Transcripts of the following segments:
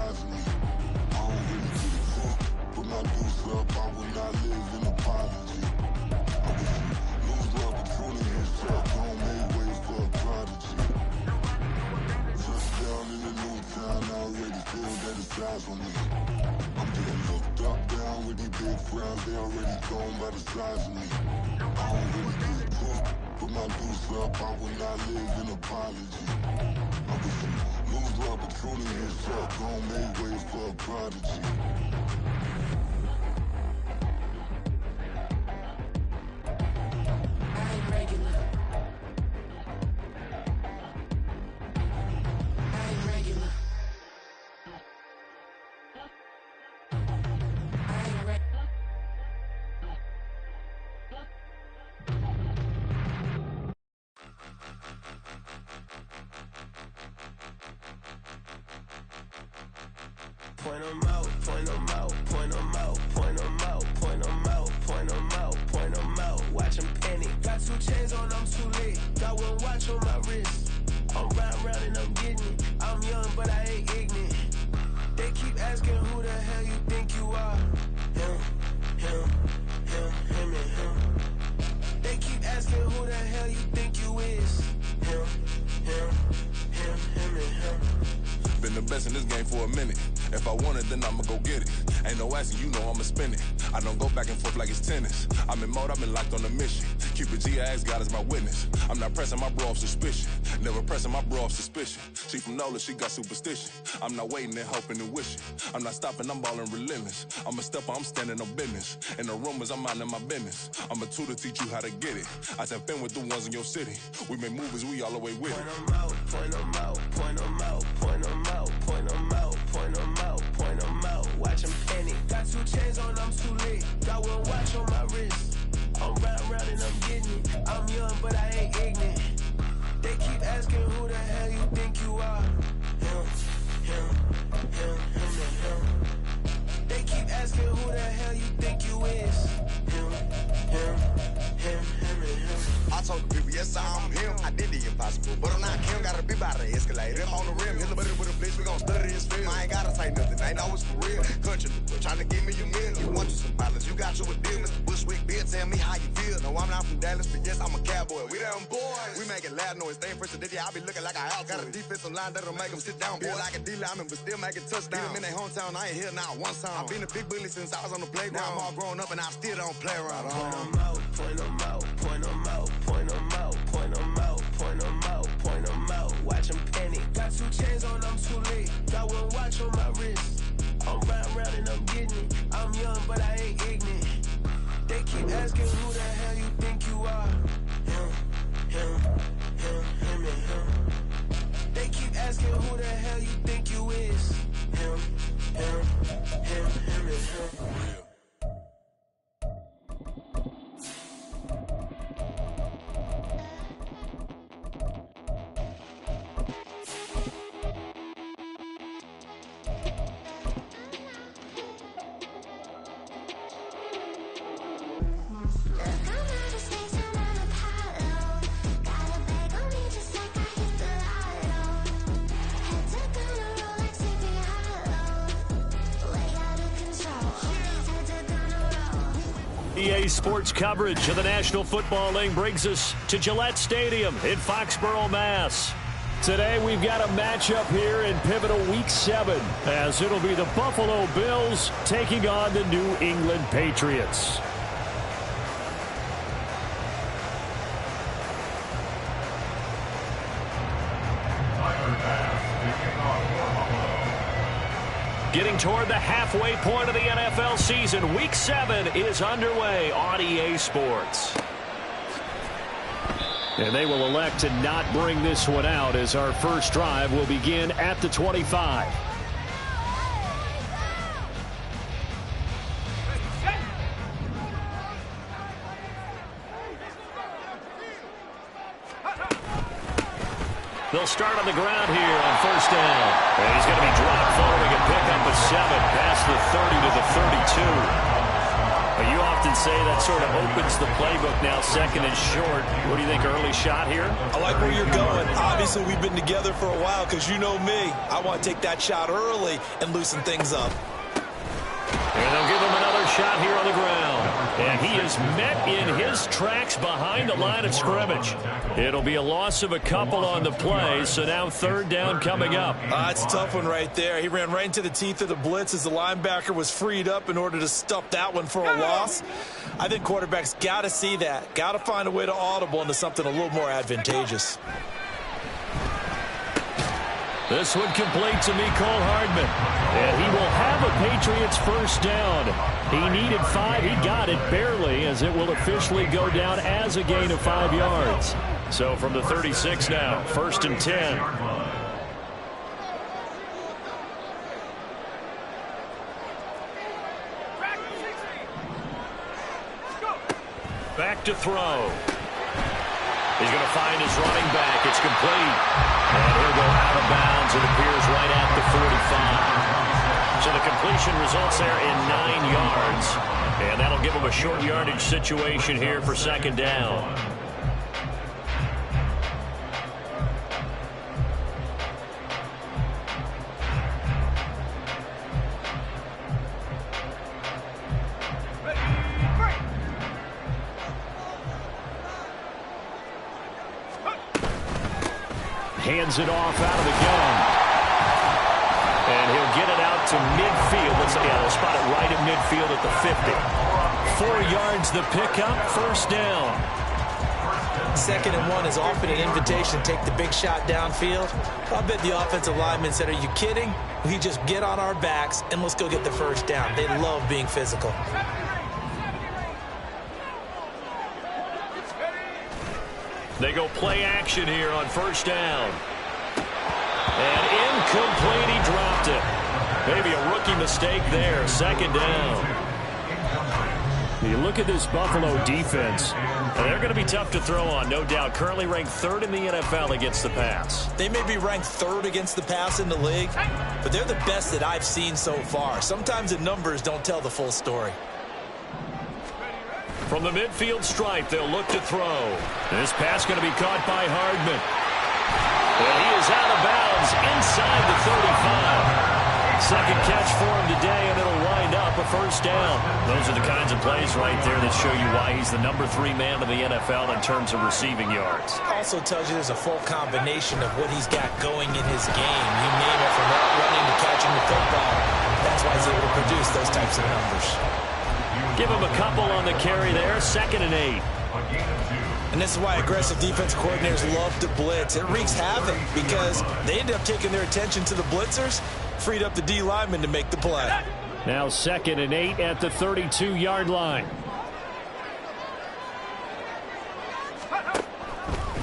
size of me. I don't really get it cooked. Put my deuce up, I will not live in apology. I wish you lose the opportunity and shot. Don't make way for a prodigy. Just down in the new town, I already feel that it's eyes on me. I'm getting looked up, down with these big frowns, they already gone by the size of me. I don't really get it cooked. Put my deuce up, I will not live in apology. I wish you lose the opportunity and shot. Don't make way for a prodigy. Point 'em out, point 'em out, point 'em out, point 'em out, point 'em out, point 'em out, point 'em out. Watch 'em panic. Got 2 chains on, I'm too late. Got 1 watch on my wrist. I'm riding round and I'm getting it. I'm young, but I ain't ignorant. They keep asking who the hell you think you are. Him, him, him, him, and him. They keep asking who the hell you think you is. Him, him, him, him, and him. Been the best in this game for a minute. If I want it, then I'ma go get it. Ain't no asking, you know I'ma spin it. I don't go back and forth like it's tennis. I'm in mode, I've been locked on a mission. Cupid G, I ask God as my witness. I'm not pressing my bro off suspicion. Never pressing my bro off suspicion. She from NOLA, she got superstition. I'm not waiting and hoping and wishing. I'm not stopping, I'm balling relentless. I'm a stepper, I'm standing on business. In the rumors, I'm minding my business. I'm a tutor, teach you how to get it. I tap in with the ones in your city. We make movies, we all the way with it. Point 'em out, point 'em out, point 'em out, point 'em out, point 'em out, point 'em out, point 'em out. Watch 'em panic. Got 2 chains on, I'm too late. Got 1 watch on my wrist. I'm riding round and I'm getting it. I'm young, but I ain't ignorant. They keep asking who the hell you think you are. Him, him, him, him, and him. They keep asking who the hell you think you is. Him, him, him, him, and him. I told the people, yes, I'm him. I did the impossible, but I'm not Kim. Gotta be by the escalator. If on the rim, hit the buddy with a blitz, we gon' study his film. I ain't gotta say nothing, ain't know it's for real. Country, trying to give me a meal. You want you some violence, you got you a deal. Mr. Bushwick, bitch, tell me how you feel. No, I'm not from Dallas, but yes, I'm a cowboy. We them boys. We making loud noise, staying fresh today. I be looking like a house. Got a defensive line that'll make them sit down. Feel like a D-lineman, but still making touchdowns. Beat them in their hometown, I ain't here not one time. I've been a big bully since I was on the playground. Now I'm all grown up and I still don't play around. Point 'em out, point 'em out, point 'em out, point 'em out, point 'em out, point 'em out, point 'em out. Watch 'em panic. Got 2 chains on, I'm too late. Got 1 watch on my wrist. I'm riding round and I'm getting it. I'm young, but I ain't ignorant. They keep asking who the hell you think you are. Him, him, him, him, and him. They keep asking who the hell you think you is. Him, him, him, him, and him. EA Sports coverage of the National Football League brings us to Gillette Stadium in Foxborough, Mass. Today we've got a matchup here in pivotal Week 7, as it'll be the Buffalo Bills taking on the New England Patriots. Getting toward the halfway point of the NFL season, Week 7 is underway on EA Sports. And they will elect to not bring this one out, as our first drive will begin at the 25. They'll start on the ground here on first down. And he's going to be dropped following a pickup of 7 past the 30 to the 32. You often say that sort of opens the playbook now, second and short. What do you think, early shot here? I like where you're going. Obviously, we've been together for a while because you know me. I want to take that shot early and loosen things up. And they'll give him another shot here on the ground. And he is met in his tracks behind the line of scrimmage. It'll be a loss of a couple on the play, so now third down coming up. It's a tough one right there. He ran right into the teeth of the blitz as the linebacker was freed up in order to stuff that one for a loss. I think quarterbacks got to see that. Got to find a way to audible into something a little more advantageous. This one complete to Mecole Hardman. And he will have a Patriots first down. He needed 5. He got it barely, as it will officially go down as a gain of 5 yards. So from the 36 now, first and 10. Back to throw. He's going to find his running back. It's complete. And he'll go out of bounds. It appears right at the 45. So the completion results there in 9 yards. And that'll give him a short yardage situation here for second down. Hands it off out of the gun. And he'll get it out to midfield. They'll spot it right at midfield at the 50. 4 yards the pickup, first down. 2nd and 1 is often an invitation to take the big shot downfield. I bet the offensive lineman said, are you kidding? We just get on our backs and let's go get the first down. They love being physical. They go play action here on first down. And incomplete, he dropped it. Maybe a rookie mistake there, second down. You look at this Buffalo defense, and they're going to be tough to throw on, no doubt. Currently ranked 3rd in the NFL against the pass. They may be ranked 3rd against the pass in the league, but they're the best that I've seen so far. Sometimes the numbers don't tell the full story. From the midfield stripe, they'll look to throw. This pass going to be caught by Hardman. And he is out of bounds inside the 35. Second catch for him today, and it'll wind up a first down. Those are the kinds of plays right there that show you why he's the number 3 man in the NFL in terms of receiving yards. Also tells you there's a full combination of what he's got going in his game. You name it, from running to catching the football. That's why he's able to produce those types of numbers. Give him a couple on the carry there, 2nd and 8. And this is why aggressive defense coordinators love to blitz. It wreaks havoc because they end up taking their attention to the blitzers, freed up the D lineman to make the play. Now 2nd and 8 at the 32-yard line.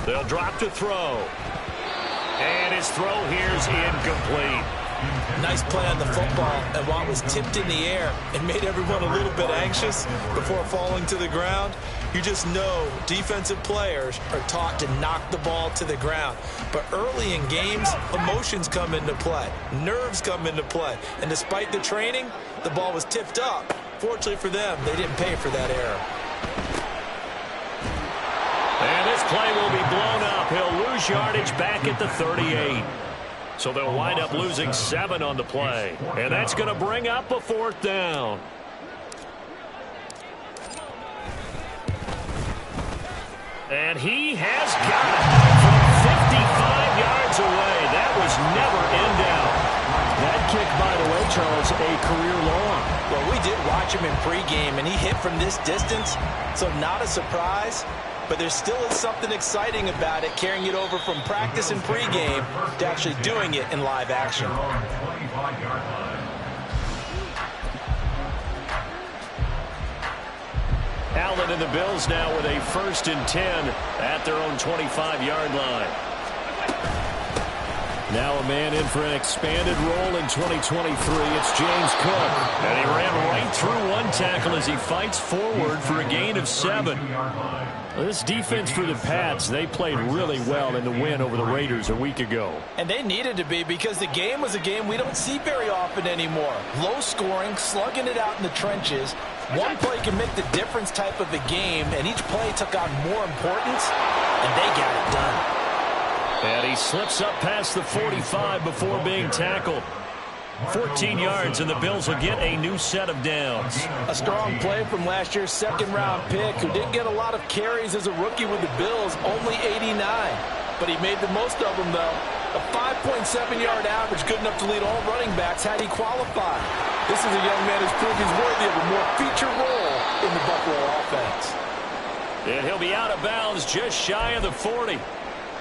They'll drop to throw. And his throw here's incomplete. Nice play on the football, and while it was tipped in the air and made everyone a little bit anxious before falling to the ground, you just know defensive players are taught to knock the ball to the ground. But early in games, emotions come into play. Nerves come into play. And despite the training, the ball was tipped up. Fortunately for them, they didn't pay for that error. And this play will be blown up. He'll lose yardage back at the 38. So they'll wind up losing 7 on the play. And that's going to bring up a 4th down. And he has got it from 55 yards away. That was never in doubt. That kick, by the way, Charles, a career long. Well, we did watch him in pregame, and he hit from this distance, so not a surprise. But there still is something exciting about it, carrying it over from practice and pregame to actually doing it in live action. Allen and the Bills now with a 1st and 10 at their own 25-yard line. Now a man in for an expanded role in 2023. It's James Cook. And he ran right through one tackle as he fights forward for a gain of 7. This defense for the Pats, they played really well in the win over the Raiders a week ago. And they needed to be, because the game was a game we don't see very often anymore. Low scoring, slugging it out in the trenches. One play can make the difference type of a game, and each play took on more importance, and they got it done. And he slips up past the 45 before being tackled. 14 yards, and the Bills will get a new set of downs. A strong play from last year's second-round pick, who didn't get a lot of carries as a rookie with the Bills, only 89. But he made the most of them, though. A 5.7-yard average, good enough to lead all running backs had he qualified. This is a young man who's proved he's worthy of a more featured role in the Buffalo offense. And he'll be out of bounds just shy of the 40.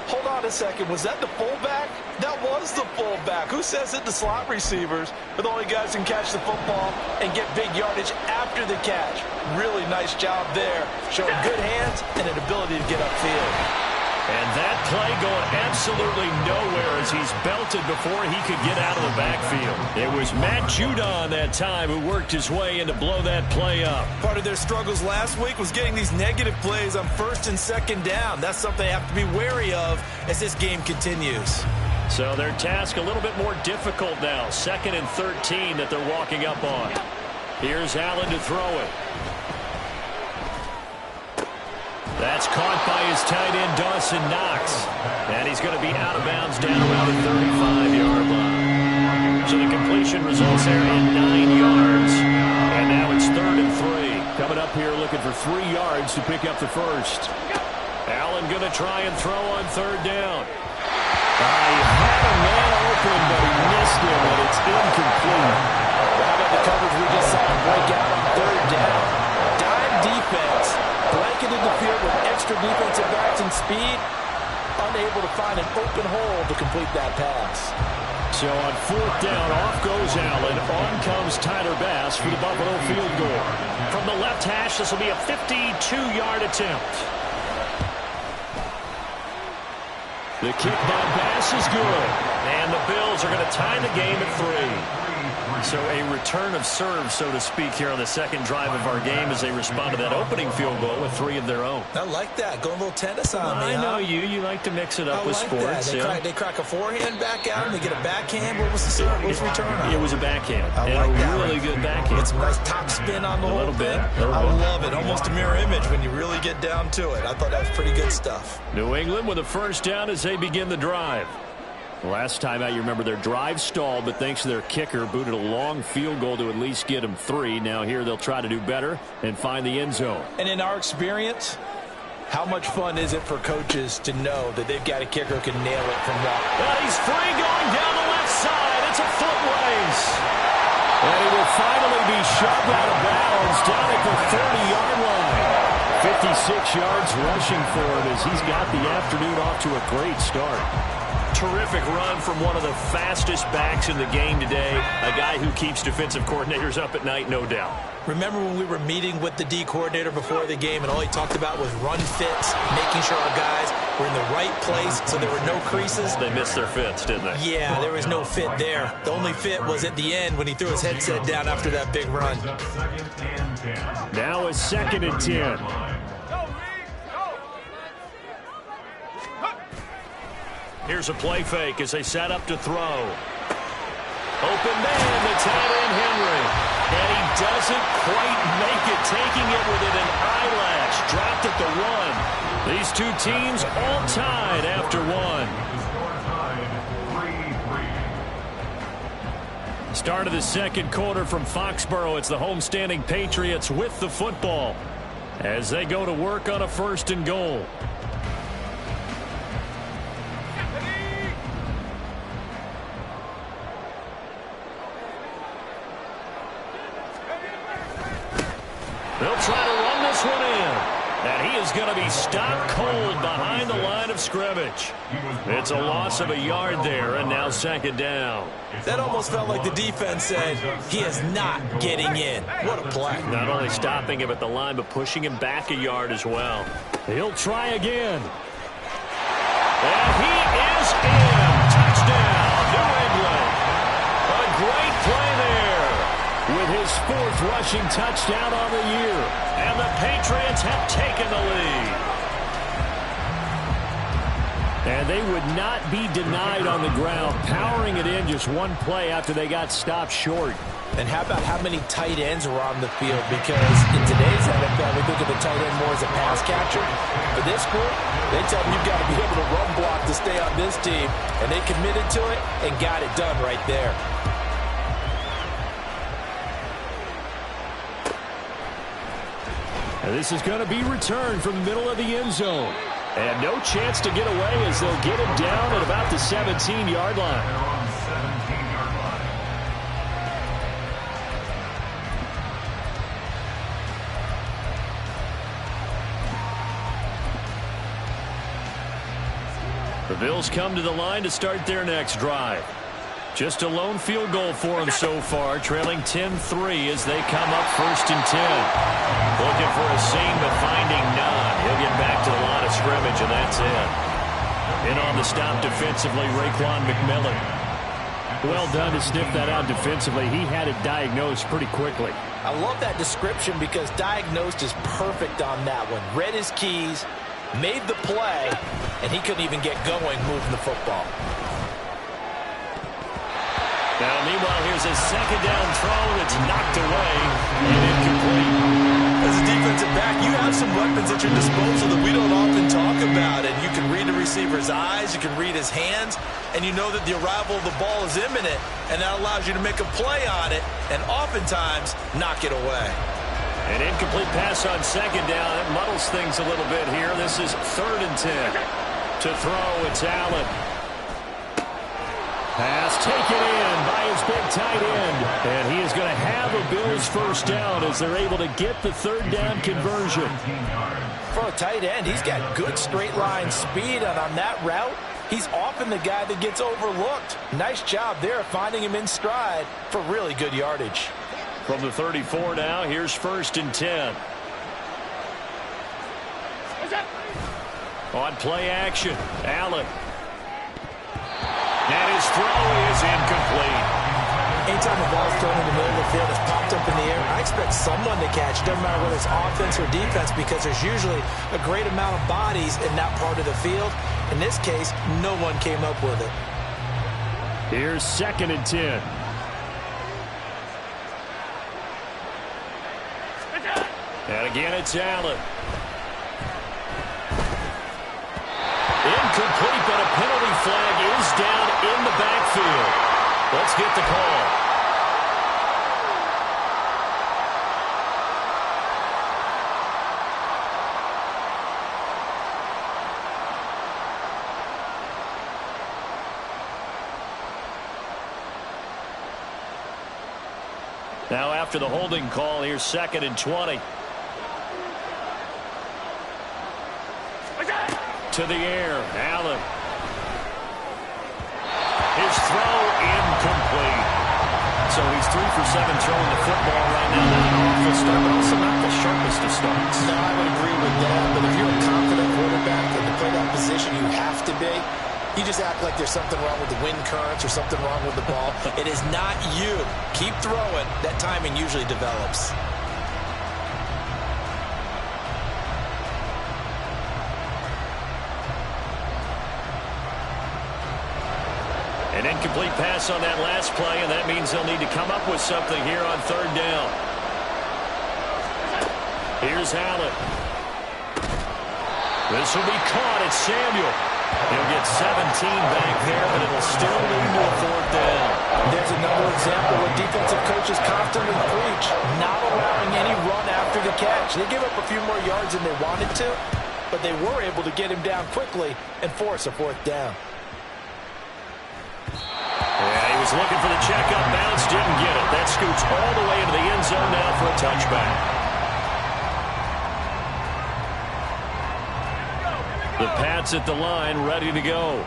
Hold on a second. Was that the fullback? That was the fullback. Who says it? The slot receivers are the only guys who can catch the football and get big yardage after the catch. Really nice job there, showing good hands and an ability to get upfield. And that play going absolutely nowhere as he's belted before he could get out of the backfield. It was Matt Judon that time who worked his way in to blow that play up. Part of their struggles last week was getting these negative plays on first and second down. That's something they have to be wary of as this game continues. So their task a little bit more difficult now. 2nd and 13 that they're walking up on. Here's Allen to throw it. That's caught by his tight end, Dawson Knox. And he's going to be out of bounds down around the 35-yard line. So the completion results there in 9 yards. And now it's 3rd and 3. Coming up here looking for 3 yards to pick up the first. Allen going to try and throw on 3rd down. He had a man open, but he missed him, and it's incomplete. How about the coverage we just saw him break out on 3rd down? Dime defense. Blanketed the field with extra defensive backs and speed, unable to find an open hole to complete that pass. So on 4th down, off goes Allen. On comes Tyler Bass for the Buffalo field goal. From the left hash, this will be a 52-yard attempt. The kick by Bass is good. And the Bills are going to tie the game at 3. So a return of serve, so to speak, here on the second drive of our game as they respond to that opening field goal with 3 of their own. I like that. Going a little tennis on me, I know you. You like to mix it up with sports. They crack a forehand back out and they get a backhand. What was the serve? What was the return on? It was a backhand. I like that. Really good backhand. It's a nice top spin on the whole thing. I love it. Almost a mirror image when you really get down to it. I thought that was pretty good stuff. New England with a first down as they begin the drive. Last time out, you remember their drive stalled, but thanks to their kicker, booted a long field goal to at least get them 3. Now here they'll try to do better and find the end zone. And in our experience, how much fun is it for coaches to know that they've got a kicker who can nail it from long? Well, he's free going down the left side. It's a foot race. And he will finally be shoved out of bounds down at the 30-yard line. 56 yards rushing for him as he's got the afternoon off to a great start. Terrific run from one of the fastest backs in the game today. A guy who keeps defensive coordinators up at night, no doubt. Remember when we were meeting with the D coordinator before the game and all he talked about was run fits, making sure our guys were in the right place so there were no creases? They missed their fits, didn't they? Yeah, there was no fit there. The only fit was at the end when he threw his headset down after that big run. Now it's 2nd and 10. Here's a play fake as they set up to throw. Open man, the tight end Henry. And he doesn't quite make it, taking it within an eyelash. Dropped at the 1. These two teams all tied after 1. Start of the second quarter from Foxborough. It's the homestanding Patriots with the football as they go to work on a 1st and goal. They'll try to run this one in. And he is going to be stopped cold behind the line of scrimmage. It's a loss of a yard there, and now 2nd down. That almost felt like the defense said, he is not getting in. What a play. Not only stopping him at the line, but pushing him back a yard as well. He'll try again. And he is in. Touchdown, New England. A great play there. With his 4th rushing touchdown on the year. And the Patriots have taken the lead. And they would not be denied on the ground, powering it in just one play after they got stopped short. And how about how many tight ends are on the field? Because in today's NFL, we think of the tight end more as a pass catcher. For this group, they tell them you've got to be able to run block to stay on this team. And they committed to it and got it done right there. And this is going to be returned from the middle of the end zone. And no chance to get away as they'll get him down at about the 17-yard line. The Bills come to the line to start their next drive. Just a lone field goal for them so far, trailing 10-3 as they come up 1st and 10. Looking for a seam, but finding none. He'll get back to the line of scrimmage, and that's it. In on the stop defensively, Raekwon McMillan. Well done to sniff that out defensively. He had it diagnosed pretty quickly. I love that description because diagnosed is perfect on that one. Read his keys, made the play, and he couldn't even get going moving the football. Now, meanwhile, here's a second down throw that's knocked away and incomplete. As a defensive back, you have some weapons at your disposal that we don't often talk about. And you can read the receiver's eyes, you can read his hands, and you know that the arrival of the ball is imminent, and that allows you to make a play on it and oftentimes knock it away. An incomplete pass on second down. It muddles things a little bit here. This is 3rd and 10. To throw, it's Allen. Pass taken in by his big tight end. And he is going to have a Bills first down as they're able to get the 3rd down conversion. For a tight end, he's got good straight line speed, and on that route, he's often the guy that gets overlooked. Nice job there finding him in stride for really good yardage. From the 34 now, here's 1st and 10. On play action, Allen. And his throw is incomplete. Anytime the ball's thrown in the middle of the field, it's popped up in the air, I expect someone to catch. Doesn't matter whether it's offense or defense, because there's usually a great amount of bodies in that part of the field. In this case, no one came up with it. Here's 2nd and 10. And again, it's Allen. Incomplete, but a penalty flag is down in the backfield. Let's get the call. Now after the holding call, here's 2nd and 20. To the air, Allen. His throw incomplete. So he's 3 for 7 throwing the football right now. Not an awful start, but also not the sharpest of starts. No, I would agree with that. But if you're a confident quarterback and to play that position, you have to be. You just act like there's something wrong with the wind currents or something wrong with the ball. It is not you. Keep throwing. That timing usually develops. An incomplete pass on that last play, and that means they'll need to come up with something here on 3rd down. Here's Allen. This will be caught. It's Samuel. He'll get 17 back there, but it'll still lead to a 4th down. There's another example where defensive coaches constantly preach, not allowing any run after the catch. They give up a few more yards than they wanted to, but they were able to get him down quickly and force a 4th down. Yeah, he was looking for the check-up bounce, didn't get it. That scoots all the way into the end zone now for a touchback. The Pats at the line, ready to go.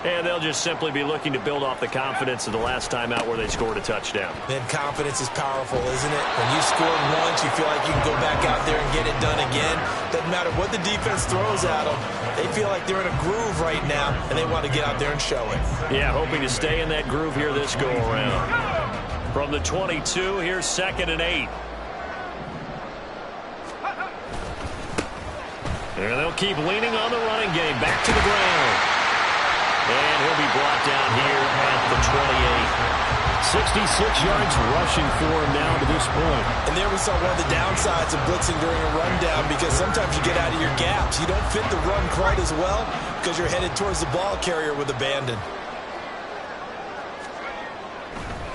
And they'll just simply be looking to build off the confidence of the last time out where they scored a touchdown. Then confidence is powerful, isn't it? When you scored once, you feel like you can go back out there and get it done again. Doesn't matter what the defense throws at them. They feel like they're in a groove right now, and they want to get out there and show it. Yeah, hoping to stay in that groove here this go-around. From the 22, here's 2nd and 8. And they'll keep leaning on the running game. Back to the ground. And he'll be brought down here at the 28. 66 yards rushing for him now to this point. And there we saw one of the downsides of blitzing during a rundown, because sometimes you get out of your gaps. You don't fit the run quite as well because you're headed towards the ball carrier with abandon.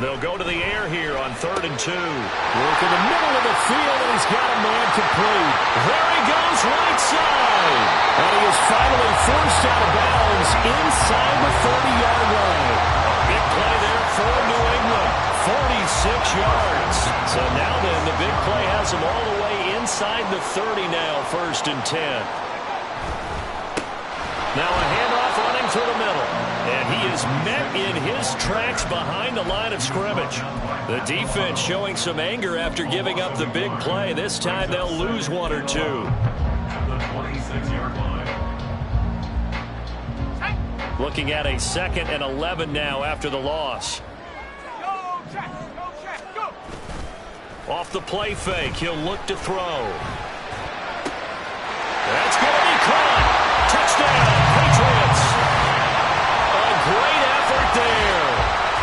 They'll go to the air here on 3rd and 2. Work in the middle of the field, and he's got a man complete. There he goes, right side. And he is finally forced out of bounds inside the 30-yard line. Big play there for New England. 46 yards. So now then, the big play has him all the way inside the 30 now, 1st and 10. Now a handoff running through the middle. And he is met in his tracks behind the line of scrimmage. The defense showing some anger after giving up the big play. This time they'll lose 1 or 2. Looking at a 2nd and 11 now after the loss. Off the play fake, he'll look to throw. That's going to be caught. Touchdown, Patriots. A great effort there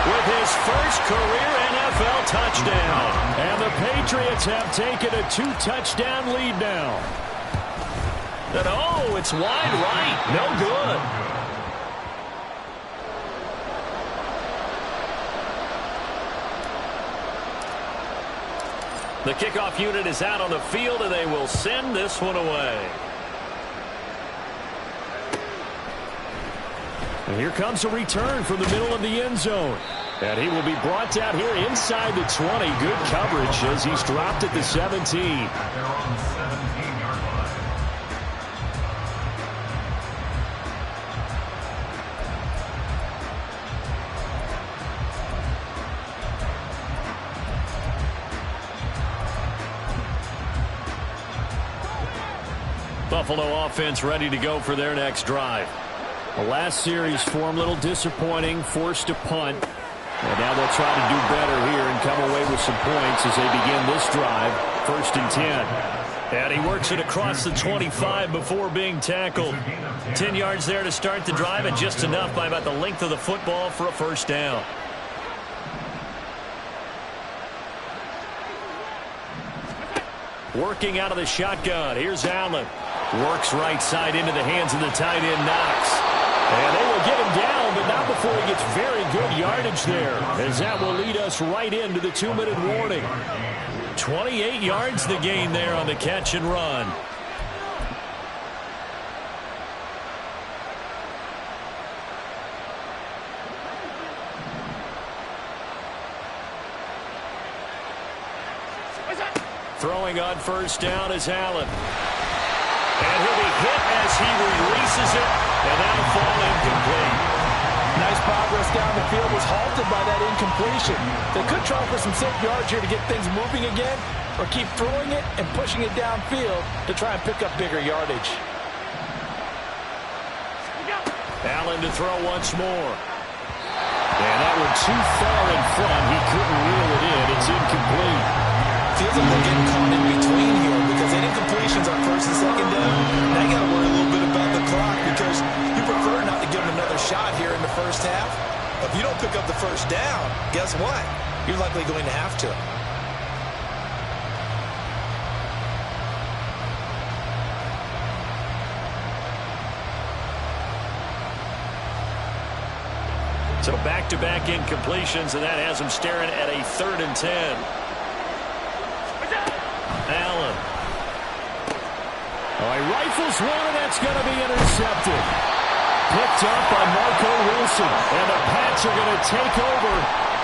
with his first career NFL touchdown. And the Patriots have taken a 2-touchdown lead now. And oh, it's wide right. No good. The kickoff unit is out on the field, and they will send this one away. And here comes a return from the middle of the end zone. And he will be brought down here inside the 20. Good coverage as he's dropped at the 17. Buffalo offense ready to go for their next drive. The last series for him, a little disappointing, forced to punt. And now they'll try to do better here and come away with some points as they begin this drive, 1st and 10. And he works it across the 25 before being tackled. 10 yards there to start the drive, and just enough by about the length of the football for a 1st down. Working out of the shotgun. Here's Allen. Works right side into the hands of the tight end, Knox. And they will get him down, but not before he gets very good yardage there, as that will lead us right into the 2-minute warning. 28 yards the gain there on the catch and run. Throwing on 1st down is Allen. And he'll be hit as he releases it, and that'll fall incomplete. Nice progress down the field, was halted by that incompletion. They could try for some safe yards here to get things moving again, or keep throwing it and pushing it downfield to try and pick up bigger yardage. Allen to throw once more. And that one too far in front. He couldn't reel it in. It's incomplete. Feels like they're getting caught in between here, because that incompletion's on 1st and 2nd down. Now you got to worry a little bit about the clock, because you prefer not to give them another shot here in the 1st half. If you don't pick up the 1st down, guess what? You're likely going to have to. So back-to-back incompletions, and that has him staring at a 3rd and 10. Allen. Oh, he rifles one, and that's going to be intercepted. Picked up by Marco Wilson, and the Pats are going to take over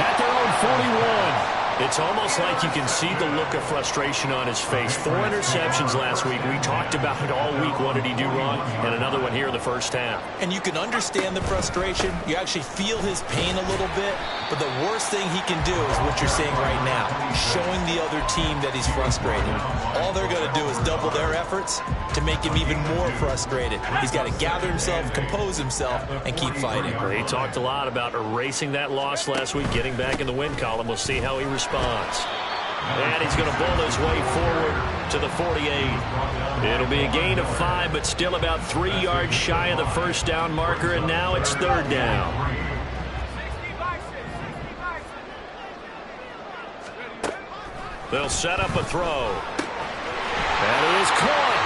at their own 41. It's almost like you can see the look of frustration on his face. 4 interceptions last week. We talked about it all week. What did he do wrong? And another one here in the 1st half. And you can understand the frustration. You actually feel his pain a little bit. But the worst thing he can do is what you're saying right now, showing the other team that he's frustrated. All they're going to do is double their efforts to make him even more frustrated. He's got to gather himself, compose himself, and keep fighting. He talked a lot about erasing that loss last week, getting back in the win column. We'll see how he responds. And he's going to bowl his way forward to the 48. It'll be a gain of 5, but still about 3 yards shy of the 1st down marker, and now it's 3rd down. They'll set up a throw. And it is caught.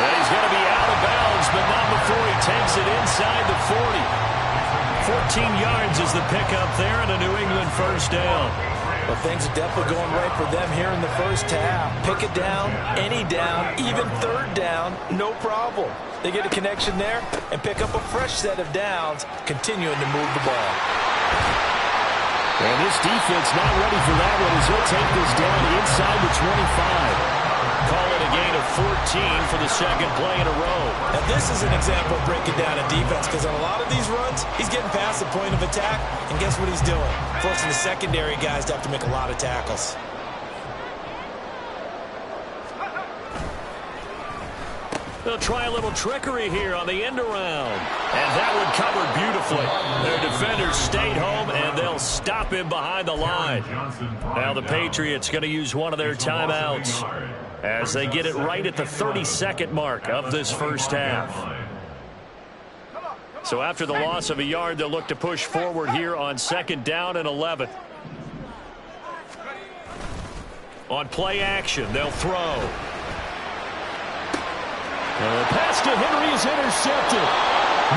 And he's going to be out of bounds, but not before he takes it inside the 40. 14 yards is the pickup there, and a New England first down. Well, things are definitely going right for them here in the first half. Pick it down, any down, even third down, no problem. They get a connection there and pick up a fresh set of downs, continuing to move the ball. And this defense not ready for that one as he'll take this down inside the 25. Call it a gain of 14 for the second play in a row. Now this is an example of breaking down a defense, because on a lot of these runs, he's getting past the point of attack, and guess what he's doing? Forcing the secondary guys to have to make a lot of tackles. They'll try a little trickery here on the end around. And that one covered beautifully. Their defenders stayed home, and they'll stop him behind the line. Now the Patriots going to use one of their timeouts as they get it right at the 32nd mark of this first half. So after the loss of a yard, they'll look to push forward here on second down and 11. On play action, they'll throw. The pass to Henry is intercepted.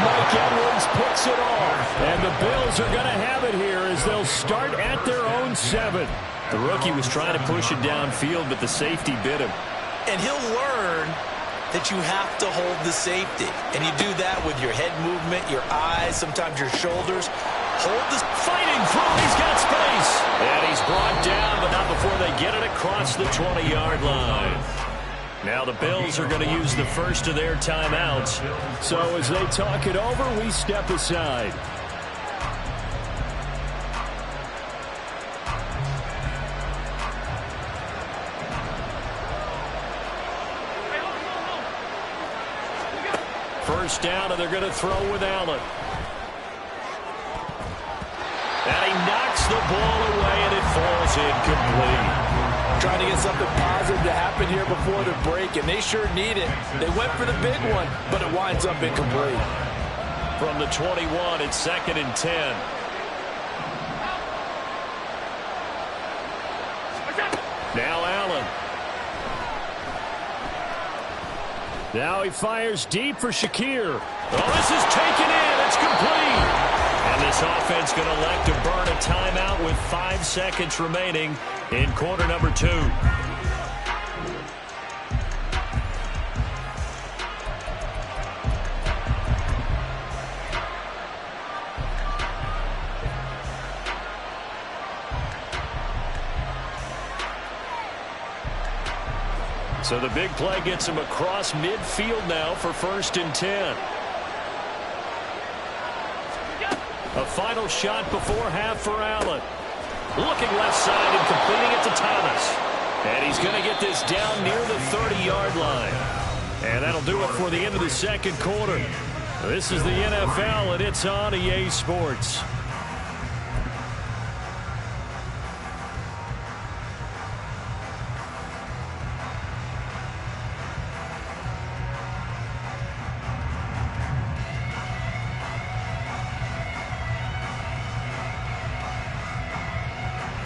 Mike Edwards picks it off. And the Bills are going to have it here as they'll start at their own 7. The rookie was trying to push it downfield, but the safety bit him. And he'll learn that you have to hold the safety. And you do that with your head movement, your eyes, sometimes your shoulders. Hold this. Fighting through. He's got space. And he's brought down, but not before they get it across the 20-yard line. Now the Bills are going to use the first of their timeouts. So as they talk it over, we step aside. First down, and they're going to throw with Allen. And he knocks the ball away, and it falls incomplete. Trying to get something positive to happen here before the break, and they sure need it. They went for the big one, but it winds up incomplete. From the 21, it's 2nd and 10. Now Allen. Now he fires deep for Shakir. Oh, this is taken in. It's complete. And this offense going to elect to burn a timeout with 5 seconds remaining in quarter number 2. So the big play gets him across midfield now for 1st and 10. A final shot before half for Allen. Looking left side and completing it to Thomas. And he's going to get this down near the 30-yard line. And that'll do it for the end of the second quarter. This is the NFL, and it's on EA Sports.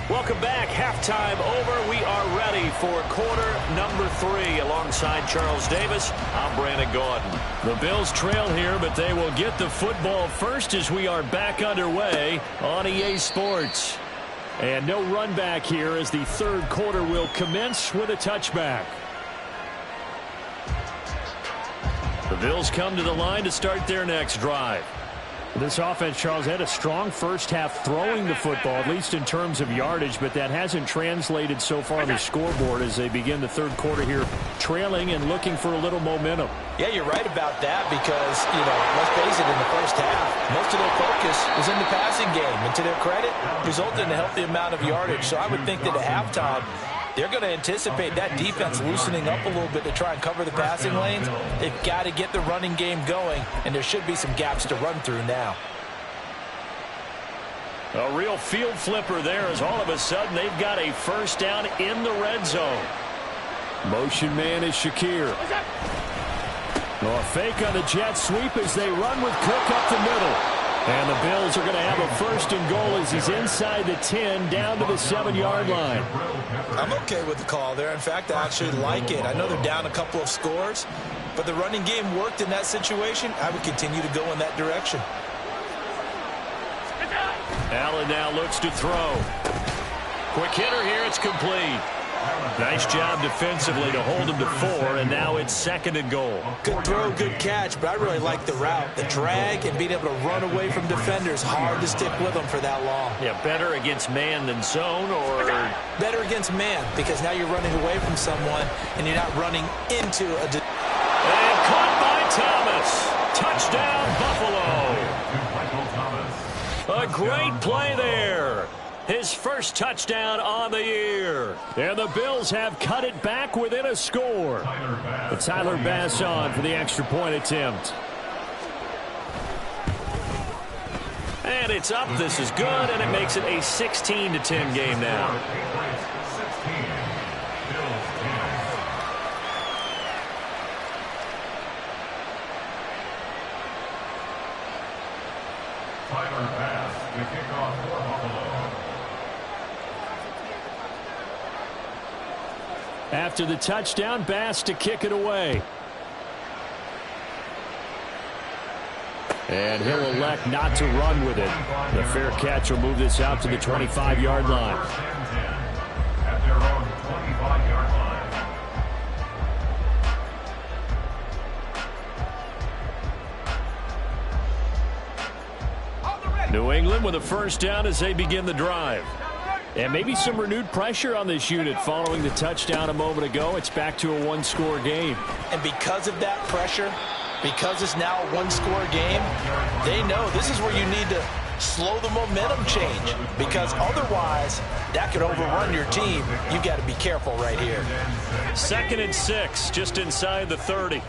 Welcome back. Halftime over. We are ready for quarter number 3. Alongside Charles Davis, I'm Brandon Gaudin. The Bills trail here, but they will get the football first as we are back underway on EA Sports. And no run back here as the third quarter will commence with a touchback. The Bills come to the line to start their next drive. This offense, Charles, had a strong first half throwing the football, at least in terms of yardage, but that hasn't translated so far on the scoreboard as they begin the third quarter here, trailing and looking for a little momentum. Yeah, you're right about that because, let's face it, in the first half, most of their focus was in the passing game. And to their credit, resulted in a healthy amount of yardage. So I would think that at halftime, they're going to anticipate that defense loosening up a little bit to try and cover the passing lanes. They've got to get the running game going, and there should be some gaps to run through now. A real field flipper there as all of a sudden they've got a first down in the red zone. Motion man is Shakir. A fake on the jet sweep as they run with Cook up the middle. And the Bills are going to have a first and goal as he's inside the 10, down to the 7-yard line. I'm okay with the call there. In fact, I actually like it. I know they're down a couple of scores, but the running game worked in that situation. I would continue to go in that direction. Allen now looks to throw. Quick hitter here. It's complete. Nice job defensively to hold him to 4, and now it's second and goal. Good throw, good catch, but I really like the route. The drag and being able to run away from defenders, hard to stick with them for that long. Yeah, better against man than zone, or? Better against man, because now you're running away from someone, and you're not running into a... And caught by Thomas. Touchdown, Buffalo. A great play there. His first touchdown on the year. And the Bills have cut it back within a score. Tyler Bass on for the extra point attempt. And it's up. This is good, and it makes it a 16-10 game now. Tyler Bass, the kickoff for Buffalo. After the touchdown, Bass to kick it away. And he'll elect not to run with it. The fair catch will move this out to the 25-yard line. At their own 25-yard line. New England with a first down as they begin the drive. And maybe some renewed pressure on this unit following the touchdown a moment ago. It's back to a one-score game. And because of that pressure, because it's now a one-score game, they know this is where you need to slow the momentum change, because otherwise that could overrun your team. You've got to be careful right here. 2nd and 6, just inside the 30.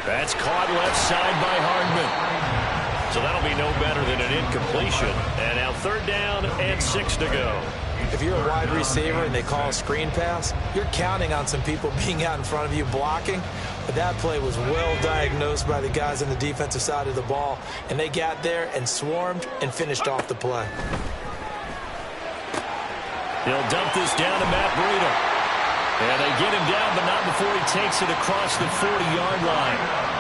That's caught left side by Hardman. So that'll be no better than an incompletion. And now 3rd down and 6 to go. If you're a wide receiver and they call a screen pass, you're counting on some people being out in front of you blocking. But that play was well diagnosed by the guys on the defensive side of the ball. And they got there and swarmed and finished off the play. He'll dump this down to Matt Breida. And they get him down, but not before he takes it across the 40-yard line.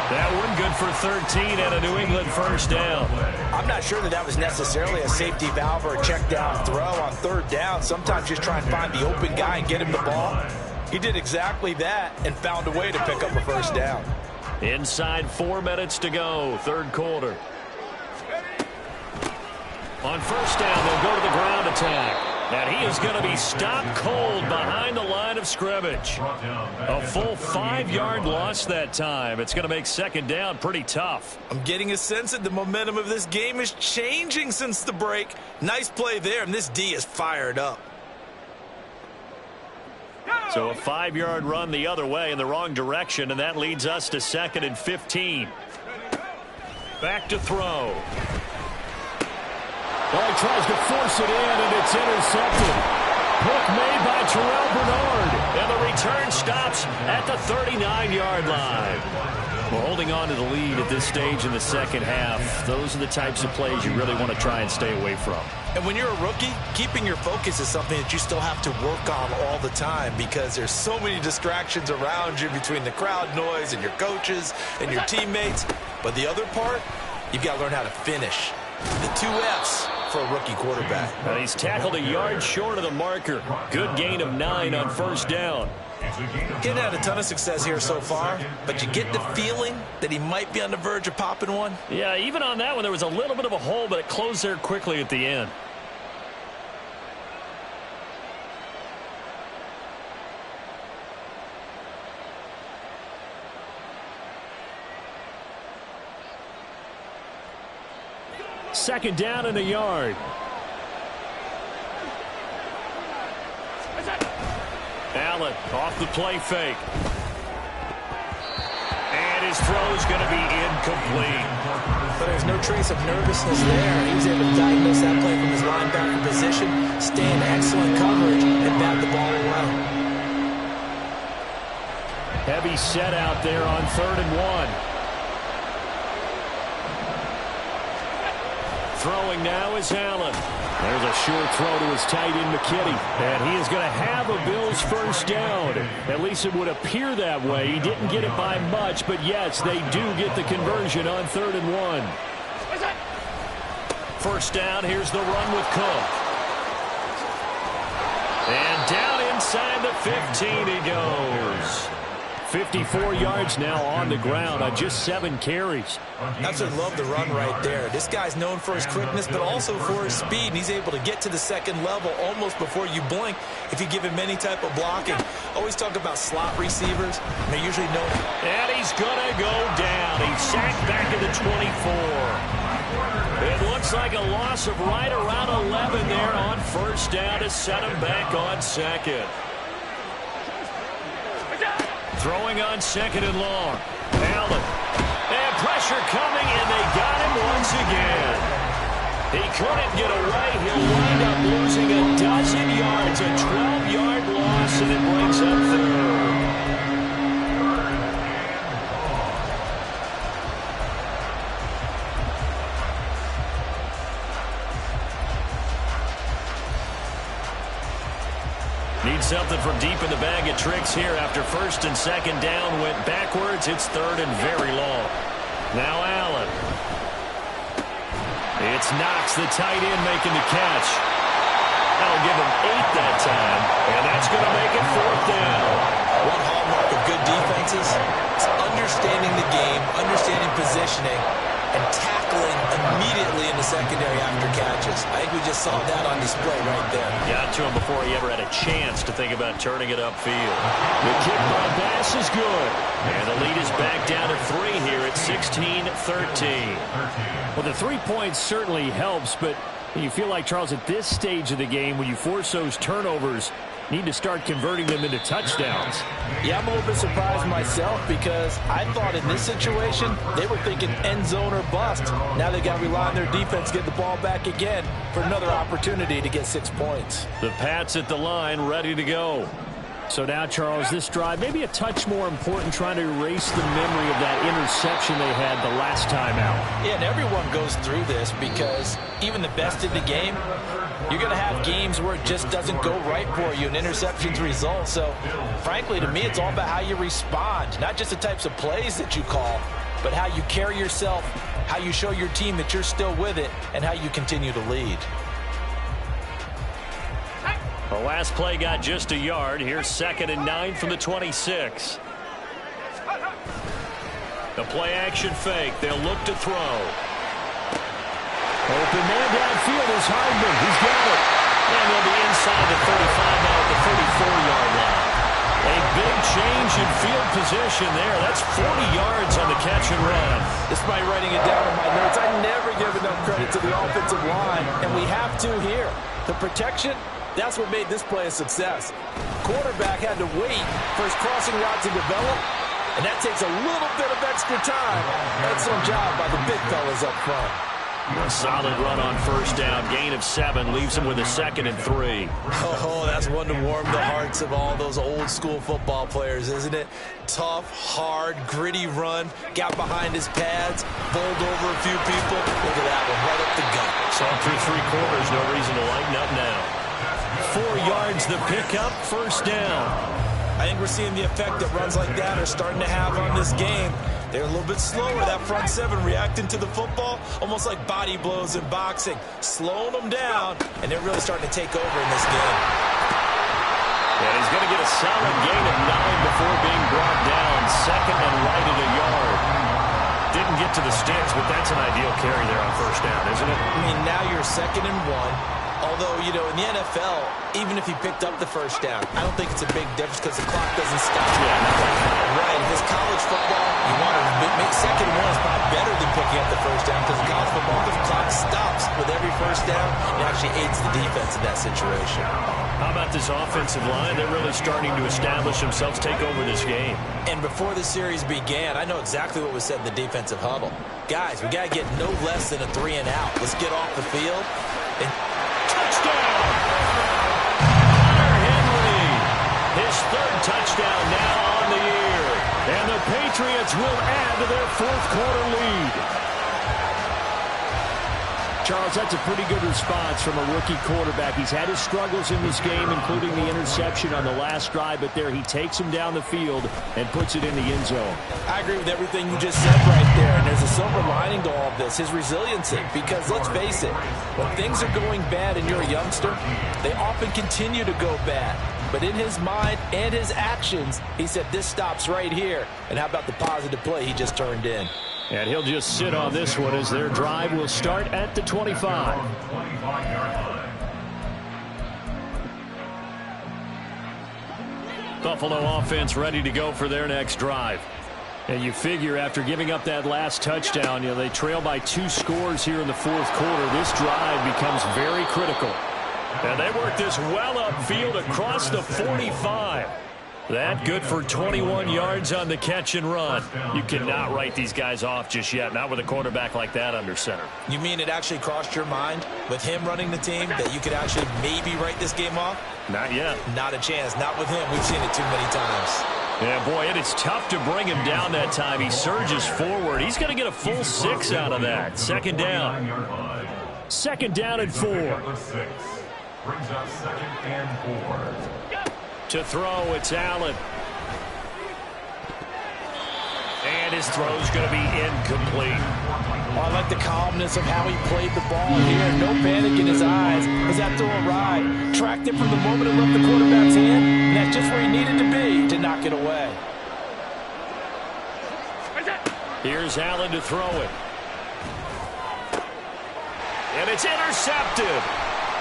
That one good for 13 and a New England first down. I'm not sure that was necessarily a safety valve or a check down throw on 3rd down. Sometimes just try and find the open guy and get him the ball. He did exactly that and found a way to pick up a first down. Inside 4 minutes to go, 3rd quarter. On first down, they'll go to the ground attack. And he is going to be stopped cold behind the line of scrimmage. A full 5-yard loss that time. It's going to make 2nd down pretty tough. I'm getting a sense that the momentum of this game is changing since the break. Nice play there, and this D is fired up. So a 5-yard run the other way in the wrong direction, and that leads us to 2nd and 15. Back to throw. Well, he tries to force it in, and it's intercepted. Pick made by Terrell Bernard. And the return stops at the 39-yard line. Well, holding on to the lead at this stage in the second half, those are the types of plays you really want to try and stay away from. And when you're a rookie, keeping your focus is something that you still have to work on all the time, because there's so many distractions around you between the crowd noise and your coaches and your teammates. But the other part, you've got to learn how to finish. The 2 F's for a rookie quarterback. He's tackled a yard short of the marker. Good gain of 9 on first down. Getting had a ton of success here so far, but you get the feeling that he might be on the verge of popping one. Yeah, even on that one, there was a little bit of a hole, but it closed there quickly at the end. Second down and a yard. Allen off the play fake. And his throw is going to be incomplete. But there's no trace of nervousness there. He was able to diagnose that play from his linebacker position, stay in excellent coverage, and bat the ball away. Heavy set out there on 3rd and 1. Throwing now is Allen. There's a short throw to his tight end, McKinney. And he is going to have a Bills first down. At least it would appear that way. He didn't get it by much, but yes, they do get the conversion on 3rd and 1. First down, here's the run with Cook. And down inside the 15 he goes. 54 yards now on the ground on just 7 carries. Absolutely love the run right there. This guy's known for his quickness, but also for his speed. And he's able to get to the second level almost before you blink if you give him any type of blocking. Always talk about slot receivers. They're usually known. And he's going to go down. He's sacked back at the 24. It looks like a loss of right around 11 there on first down to set him back on 2nd. Throwing on 2nd and long. Allen. And pressure coming, and they got him once again. He couldn't get away. He'll wind up losing a dozen yards. A 12-yard loss, and it brings up 3rd. Need something from deep in the bag of tricks here after 1st and 2nd down went backwards. It's 3rd and very long. Now Allen. It's Knox, the tight end, making the catch. That'll give him 8 that time, and that's going to make it 4th down. One hallmark of good defenses is understanding the game, understanding positioning, and tackling immediately in the secondary after catches. I think we just saw that on display right there. Got to him before he ever had a chance to think about turning it upfield. The kick by Bass is good. And the lead is back down to 3 here at 16-13. Well, the 3 points certainly helps, but you feel like, Charles, at this stage of the game, when you force those turnovers, need to start converting them into touchdowns. Yeah, I'm a little bit surprised myself because I thought in this situation they were thinking end zone or bust. Now they got to rely on their defense, get the ball back again for another opportunity to get 6 points. The Pats at the line, ready to go. So now, Charles, this drive maybe a touch more important, trying to erase the memory of that interception they had the last time out. Yeah, and everyone goes through this because even the best in the game, you're going to have games where it just doesn't go right for you, and interceptions result. So, frankly, to me, it's all about how you respond, not just the types of plays that you call, but how you carry yourself, how you show your team that you're still with it, and how you continue to lead. The last play got just a yard. Here's 2nd and 9 from the 26. The play action fake. They'll look to throw. Open man downfield is Hardman. He's got it. And they'll be inside the 35 now at the 34-yard line. A big change in field position there. That's 40 yards on the catch and run. This is my writing it down in my notes. I never give enough credit to the offensive line, and we have to here. The protection, that's what made this play a success. Quarterback had to wait for his crossing route to develop, and that takes a little bit of extra time. Excellent job by the big fellas up front. A solid run on first down. Gain of 7 leaves him with a 2nd and 3. Oh, that's one to warm the hearts of all those old school football players, isn't it? Tough, hard, gritty run. Got behind his pads, bowled over a few people. Look at that one, right up the gut. Saw through 3 quarters. No reason to lighten up now. 4 yards the pickup. First down. I think we're seeing the effect that runs like that are starting to have on this game. They're a little bit slower, that front 7 reacting to the football, almost like body blows in boxing, slowing them down, and they're really starting to take over in this game. And he's going to get a solid gain of 9 before being brought down. 2nd and right at a yard. Didn't get to the sticks, but that's an ideal carry there on first down, isn't it? I mean, now you're 2nd and 1. All Although, you know, in the NFL, even if he picked up the first down, I don't think it's a big difference because the clock doesn't stop. Yeah, not like that. Right. In his college football, you want to make second and one is probably better than picking up the first down because in college football, the clock stops with every first down. It actually aids the defense in that situation. How about this offensive line? They're really starting to establish themselves, take over this game. And before the series began, I know exactly what was said in the defensive huddle. Guys, we got to get no less than a 3 and out. Let's get off the field. And Touchdown! Hunter Henry, his third touchdown now on the year. And the Patriots will add to their fourth quarter lead. Charles, that's a pretty good response from a rookie quarterback. He's had his struggles in this game, including the interception on the last drive, but there he takes him down the field and puts it in the end zone. I agree with everything you just said right there, and there's a silver lining to all of this, his resiliency, because let's face it, when things are going bad and you're a youngster, they often continue to go bad. But in his mind and his actions, he said, this stops right here. And how about the positive play he just turned in? And he'll just sit on this one as their drive will start at the 25. Buffalo offense ready to go for their next drive. And you figure after giving up that last touchdown, you know, they trail by 2 scores here in the fourth quarter. This drive becomes very critical. And they work this well upfield across the 45. That good for 21 yards on the catch and run. You cannot write these guys off just yet, not with a quarterback like that under center. You mean it actually crossed your mind with him running the team that you could actually maybe write this game off? Not yet. Not a chance. Not with him. We've seen it too many times. Yeah, boy, and it's tough to bring him down that time. He surges forward. He's going to get a full 6 out of that. Second down. Second down and 4. Brings up 2nd and 4. To throw, it's Allen. And his throw's going to be incomplete. Oh, I like the calmness of how he played the ball here. No panic in his eyes. Was that throw a ride? Tracked it from the moment it left the quarterback's hand, and that's just where he needed to be to knock it away. Here's Allen to throw it. And it's intercepted.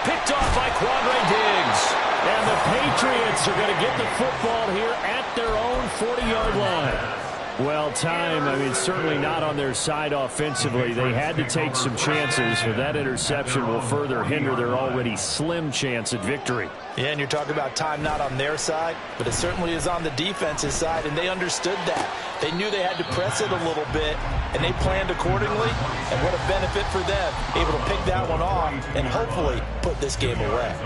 Picked off by Quandre Diggs. And the Patriots are going to get the football here at their own 40-yard line. Well, time, I mean, certainly not on their side offensively. They had to take some chances, but that interception will further hinder their already slim chance at victory. Yeah, and you're talking about time not on their side, but it certainly is on the defense's side, and they understood that. They knew they had to press it a little bit, and they planned accordingly, and what a benefit for them, able to pick that one off and hopefully put this game away.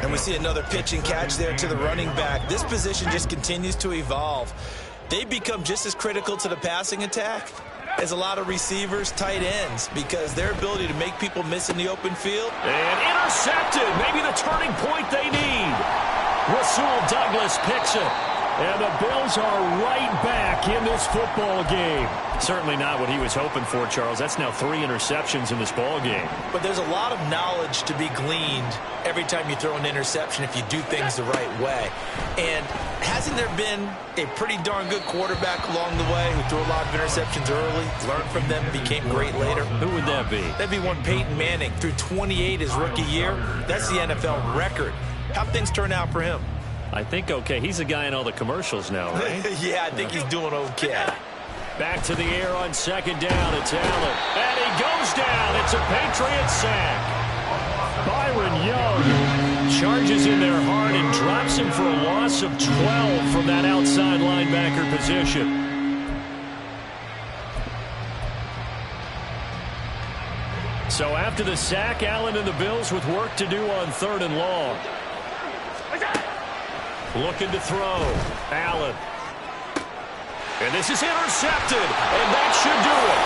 And we see another pitch and catch there to the running back. This position just continues to evolve. They become just as critical to the passing attack as a lot of receivers, tight ends, because their ability to make people miss in the open field. And intercepted, maybe the turning point they need. Rasul Douglas picks it. And the Bills are right back in this football game. Certainly not what he was hoping for, Charles. That's now 3 interceptions in this ball game. But there's a lot of knowledge to be gleaned every time you throw an interception if you do things the right way. And hasn't there been a pretty darn good quarterback along the way who threw a lot of interceptions early, learned from them, became great later? Who would that be? That'd be one Peyton Manning. Threw 28 his rookie year. That's the NFL record. How'd things turn out for him? I think okay. He's a guy in all the commercials now, right? Yeah, I think he's doing okay. Back to the air on second down. It's Allen. And he goes down. It's a Patriots sack. Byron Young charges in there hard and drops him for a loss of 12 from that outside linebacker position. So after the sack, Allen and the Bills with work to do on 3rd and long. Looking to throw. Allen. And this is intercepted. And that should do it.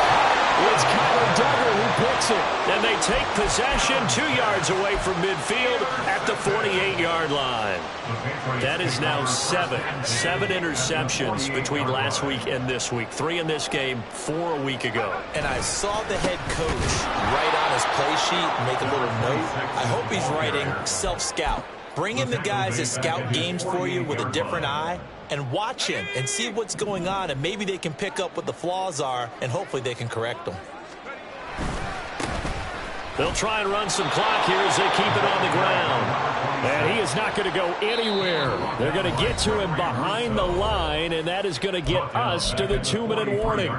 It's Kyler Duggar who picks it. And they take possession 2 yards away from midfield at the 48-yard line. That is now 7 interceptions between last week and this week. 3 in this game, 4 a week ago. And I saw the head coach write on his play sheet, make a little note. I hope he's writing self-scout. Bring in the guys that scout games for you with a different eye and watch him and see what's going on, and maybe they can pick up what the flaws are, and hopefully they can correct them. They'll try and run some clock here as they keep it on the ground. And he is not going to go anywhere. They're going to get to him behind the line, and that is going to get us to the 2-minute warning.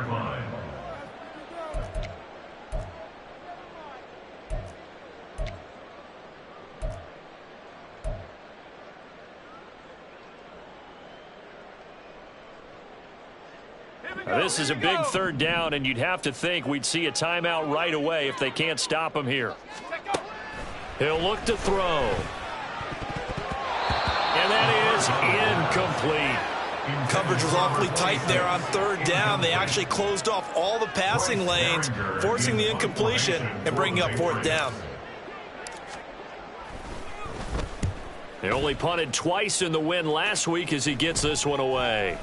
Now, this is a big third down, and you'd have to think we'd see a timeout right away if they can't stop him here. He'll look to throw. And that is incomplete. Coverage was awfully tight there on third down. They actually closed off all the passing lanes, forcing the incompletion and bringing up fourth down. They only punted twice in the win last week as he gets this one away.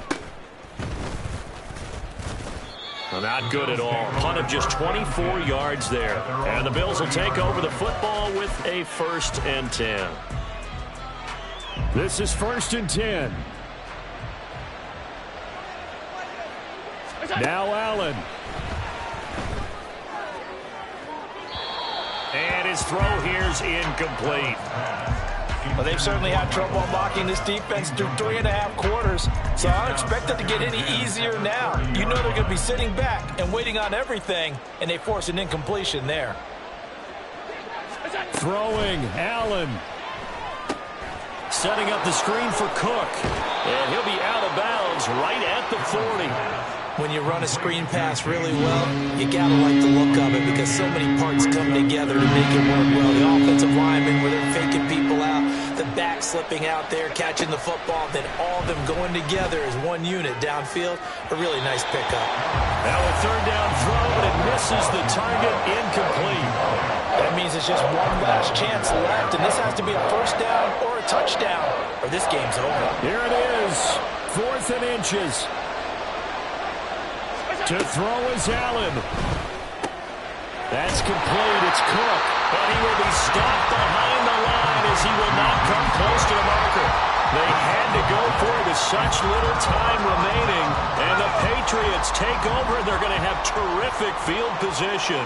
Well, not good at all. Punt of just 24 yards there. And the Bills will take over the football with a 1st and 10. This is 1st and 10. Now Allen. And his throw here's incomplete. Well, they've certainly had trouble unlocking this defense through 3.5 quarters, so I don't expect it to get any easier now. You know they're going to be sitting back and waiting on everything, and they force an incompletion there. Throwing, Allen. Setting up the screen for Cook. And he'll be out of bounds right at the 40. When you run a screen pass really well, you got to like the look of it because so many parts come together to make it work well. The offensive linemen where they're faking people out, the back slipping out there, catching the football, then all of them going together as one unit downfield. A really nice pickup. Now a third down throw, but it misses the target, incomplete. That means it's just one last chance left, and this has to be a 1st down or a touchdown, or this game's over. Here it is, 4th and inches. To throw is Allen. That's complete. It's Cook. And he will be stopped behind the line as he will not come close to the marker. They had to go for it with such little time remaining. And the Patriots take over. They're going to have terrific field position.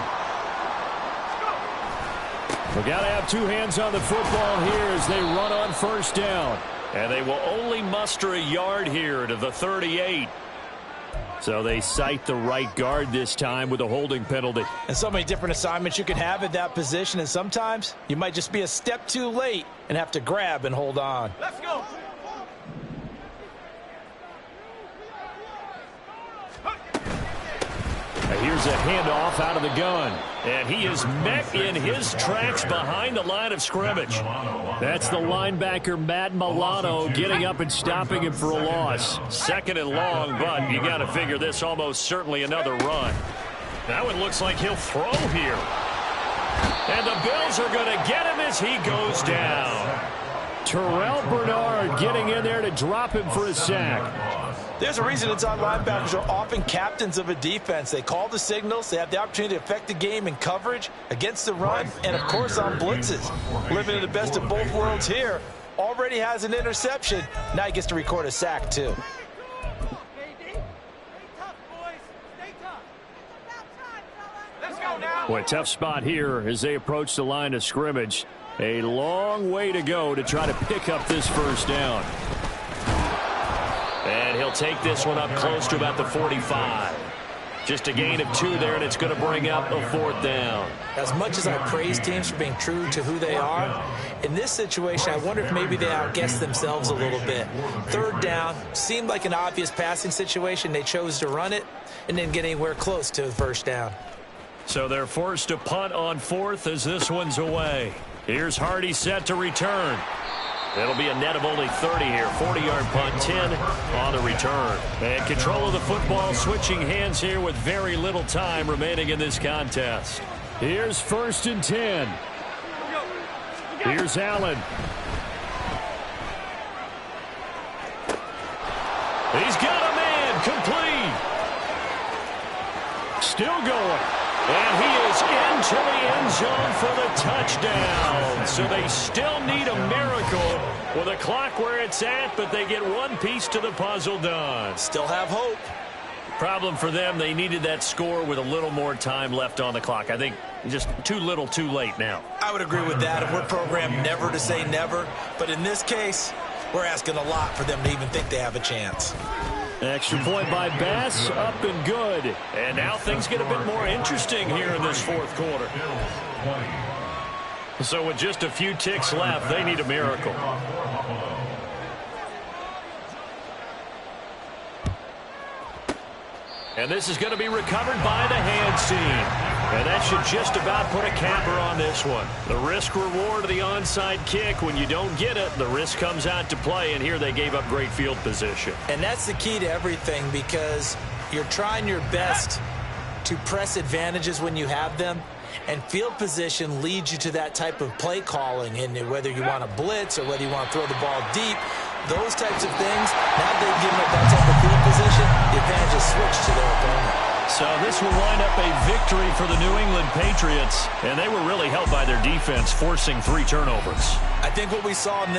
We've got to have two hands on the football here as they run on 1st down. And they will only muster a yard here to the 38. So they cite the right guard this time with a holding penalty. And so many different assignments you can have at that position, and sometimes you might just be a step too late and have to grab and hold on. Let's go. Here's a handoff out of the gun. And he is met in his tracks behind the line of scrimmage. That's the linebacker, Matt Milano, getting up and stopping him for a loss. 2nd and long, but you got to figure this almost certainly another run. Now it looks like he'll throw here. And the Bills are going to get him as he goes down. Terrell Bernard getting in there to drop him for a sack. There's a reason inside linebackers are often captains of a defense. They call the signals. They have the opportunity to affect the game in coverage, against the run, and, of course, on blitzes. Living in the best of both worlds here. Already has an interception. Now he gets to record a sack, too. Boy, tough spot here as they approach the line of scrimmage. A long way to go to try to pick up this 1st down. And he'll take this one up close to about the 45. Just a gain of 2 there, and it's going to bring up a 4th down. As much as I praise teams for being true to who they are, in this situation, I wonder if maybe they outguessed themselves a little bit. 3rd down seemed like an obvious passing situation. They chose to run it and didn't get anywhere close to the 1st down. So they're forced to punt on 4th as this one's away. Here's Hardy set to return. It'll be a net of only 30 here. 40-yard punt, 10 on the return. And control of the football switching hands here with very little time remaining in this contest. Here's 1st and 10. Here's Allen. He's got a man complete. Still going. And he is into the end zone for the touchdown. So they still need a miracle with the clock where it's at, but they get one piece to the puzzle done. Still have hope. Problem for them, they needed that score with a little more time left on the clock. I think just too little too late now. I would agree with that, and we're programmed never to say never. But in this case, we're asking a lot for them to even think they have a chance. Extra point by Bass, up and good. And now things get a bit more interesting here in this fourth quarter. So with just a few ticks left, they need a miracle. And this is going to be recovered by the hands team. And that should just about put a capper on this one. The risk-reward of the onside kick, when you don't get it, the risk comes out to play, and here they gave up great field position. And that's the key to everything, because you're trying your best to press advantages when you have them, and field position leads you to that type of play calling, and whether you want to blitz or whether you want to throw the ball deep, those types of things, now they've given up that type of field position, the advantage is switched to their opponent. So this will wind up a victory for the New England Patriots, and they were really helped by their defense forcing 3 turnovers. I think what we saw in this